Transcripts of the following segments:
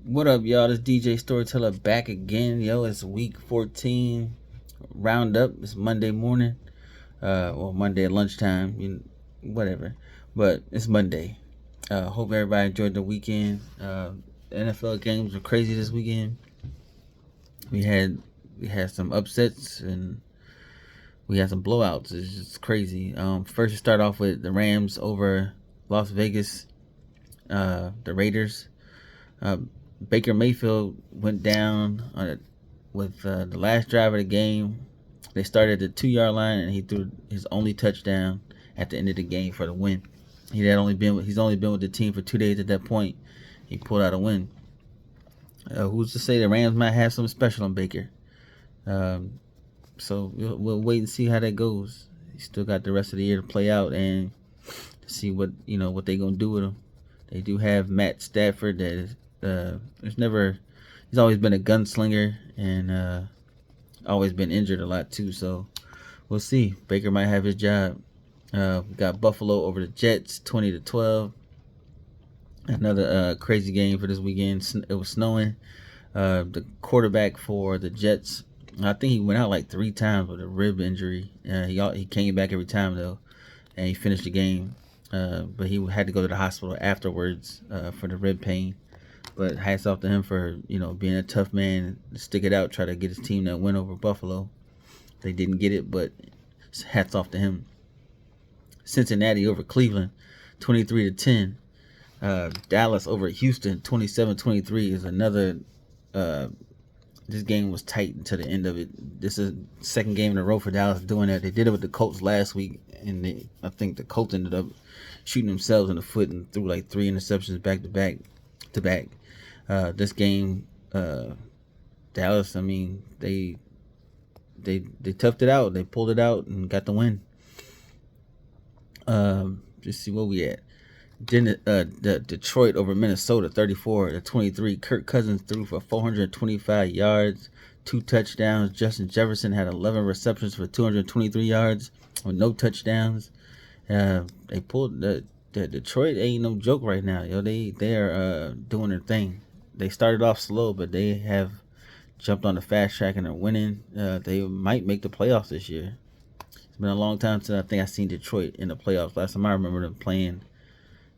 What up, y'all? This DJ Storyteller back again. Yo, it's week 14 roundup. It's Monday morning. Or Monday at lunchtime. Whatever. But it's Monday. Hope everybody enjoyed the weekend. NFL games were crazy this weekend. We had we had some upsets and we had some blowouts. It's just crazy. First, we start off with the Rams over Las Vegas. The Raiders. Uh, Baker Mayfield went down with the last drive of the game. They started at the 2 yard line, and he threw his only touchdown at the end of the game for the win. He's only been with the team for 2 days at that point. He pulled out a win. Who's to say the Rams might have something special on Baker? Um, so we'll wait and see how that goes. He still got the rest of the year to play out and see what they gonna do with him. They do have Matt Stafford that is he's always been a gunslinger and always been injured a lot too. So we'll see. Baker might have his job. We got Buffalo over the Jets, 20-12. Another crazy game for this weekend. It was snowing. The quarterback for the Jets, I think he went out like 3 times with a rib injury. He came back every time though, and he finished the game. But he had to go to the hospital afterwards for the rib pain. But hats off to him for being a tough man, stick it out, try to get his team that win over Buffalo. They didn't get it, but hats off to him. Cincinnati over Cleveland, 23-10. Dallas over Houston, 27-23 is another. This game was tight until the end of it. This is second game in a row for Dallas doing that. They did it with the Colts last week, and I think the Colts ended up shooting themselves in the foot and threw like 3 interceptions back to back. This game, Dallas, I mean, they toughed it out. They pulled it out and got the win. Just see where we at. The Detroit over Minnesota, 34-23. Kirk Cousins threw for 425 yards, 2 touchdowns. Justin Jefferson had 11 receptions for 223 yards with no touchdowns. They pulled the Detroit ain't no joke right now. They are doing their thing. They started off slow, but they have jumped on the fast track and are winning. They might make the playoffs this year. It's been a long time since I think I seen Detroit in the playoffs. Last time I remember them playing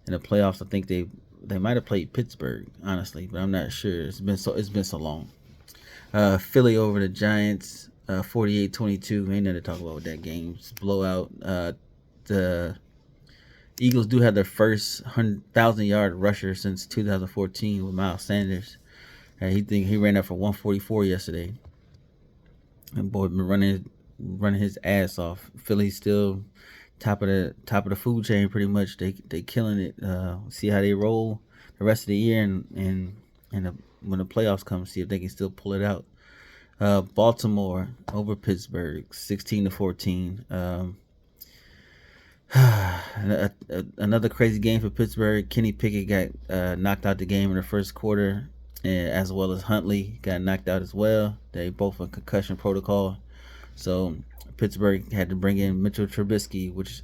in the playoffs, I think they might have played Pittsburgh, honestly, but I'm not sure. It's been so long. Philly over the Giants, 48-22. Ain't nothing to talk about with that game. It's blowout. The Eagles do have their first 1,000-yard rusher since 2014 with Miles Sanders. He ran up for 144 yesterday. And boy, been running his ass off. Philly's still top of the food chain pretty much. They killing it. See how they roll the rest of the year and when the playoffs come, see if they can still pull it out. Baltimore over Pittsburgh, 16-14. Another crazy game for Pittsburgh. Kenny Pickett got knocked out the game in the first quarter, and as well as Huntley got knocked out as well. They both on concussion protocol, so Pittsburgh had to bring in Mitchell Trubisky, which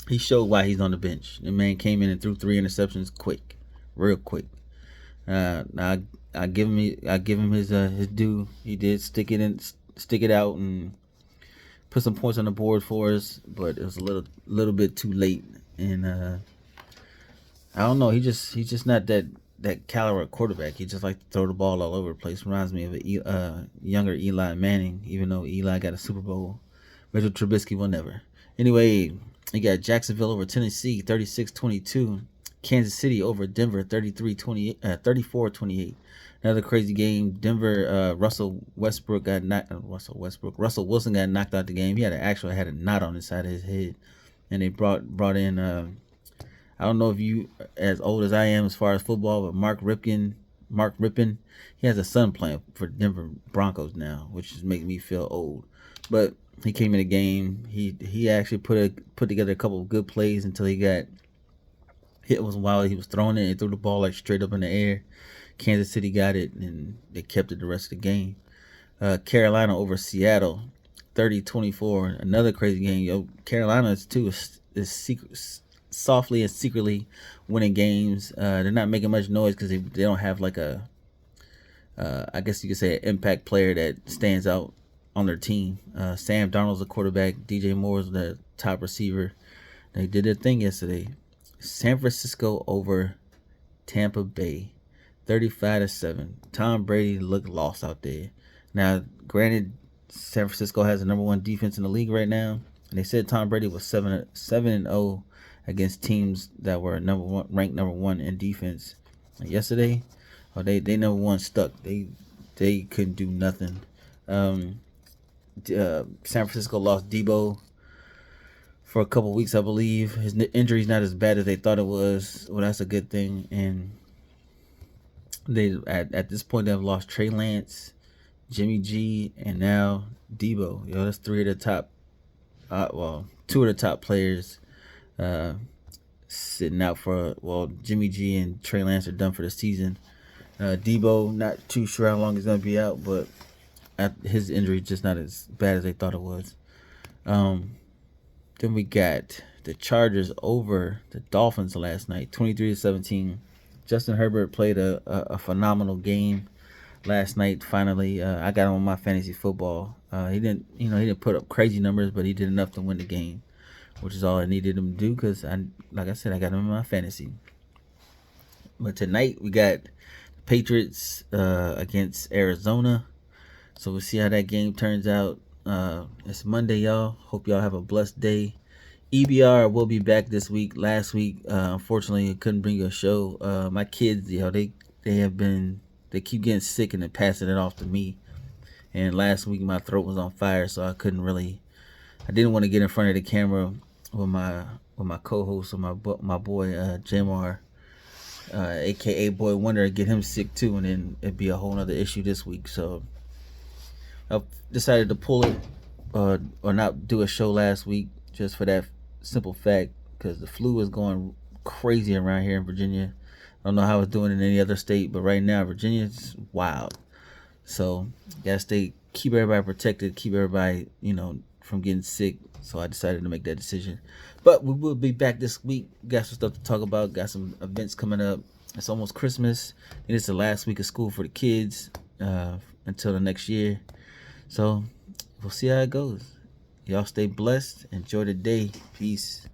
he showed why he's on the bench. The man came in and threw 3 interceptions real quick. I give him his due. He did stick it out, and put some points on the board for us, but it was a little bit too late. And I don't know. He's just not that caliber quarterback. He just like to throw the ball all over the place. Reminds me of a younger Eli Manning, even though Eli got a Super Bowl. Mitchell Trubisky will never. Anyway, you got Jacksonville over Tennessee, 36-22. Kansas City over Denver, 34-28. Another crazy game. Denver, Russell Wilson got knocked out the game. He had a knot on the side of his head, and they brought in. I don't know if you as old as I am as far as football, but Mark Rippon. He has a son playing for Denver Broncos now, which is making me feel old. But he came in the game. He actually put together a couple of good plays until he got hit while he was throwing it and threw the ball like straight up in the air. Kansas City got it, and they kept it the rest of the game. Carolina over Seattle, 30-24. Another crazy game. Carolina is softly and secretly winning games. They're not making much noise because they don't have like a, I guess you could say, an impact player that stands out on their team. Sam Darnold's the quarterback. DJ Moore's the top receiver. They did their thing yesterday. San Francisco over Tampa Bay, 35-7. Tom Brady looked lost out there. Now, granted, San Francisco has the number one defense in the league right now, and they said Tom Brady was 7-0 against teams that were ranked number one in defense. And yesterday, they number one stuck. They couldn't do nothing. San Francisco lost Debo for a couple weeks, I believe. His injury's not as bad as they thought it was. Well, that's a good thing. And they at this point they've lost Trey Lance, Jimmy G, and now Debo. That's three of the top, two of the top players sitting out for. Jimmy G and Trey Lance are done for the season. Debo, not too sure how long he's gonna be out, but his injury is just not as bad as they thought it was. Then we got the Chargers over the Dolphins last night, 23-17. Justin Herbert played a phenomenal game last night. Finally, I got him on my fantasy football. He didn't put up crazy numbers, but he did enough to win the game, which is all I needed him to do because, like I said, I got him in my fantasy. But tonight we got Patriots against Arizona, so we'll see how that game turns out. It's Monday, y'all. Hope y'all have a blessed day. EBR will be back this week. Last week, unfortunately, I couldn't bring you a show. My kids, they keep getting sick and then passing it off to me. And last week my throat was on fire, so I didn't want to get in front of the camera with my co-host or my boy Jamar, aka Boy Wonder, get him sick too, and then it'd be a whole other issue this week. So I decided to pull it or not do a show last week just for that simple fact, because the flu is going crazy around here in Virginia. I don't know how it's doing in any other state, but right now Virginia's wild. So gotta keep everybody protected, keep everybody from getting sick. So I decided to make that decision. But we will be back this week. Got some stuff to talk about. Got some events coming up. It's almost Christmas, and it's the last week of school for the kids until the next year. So we'll see how it goes. Y'all stay blessed. Enjoy the day. Peace.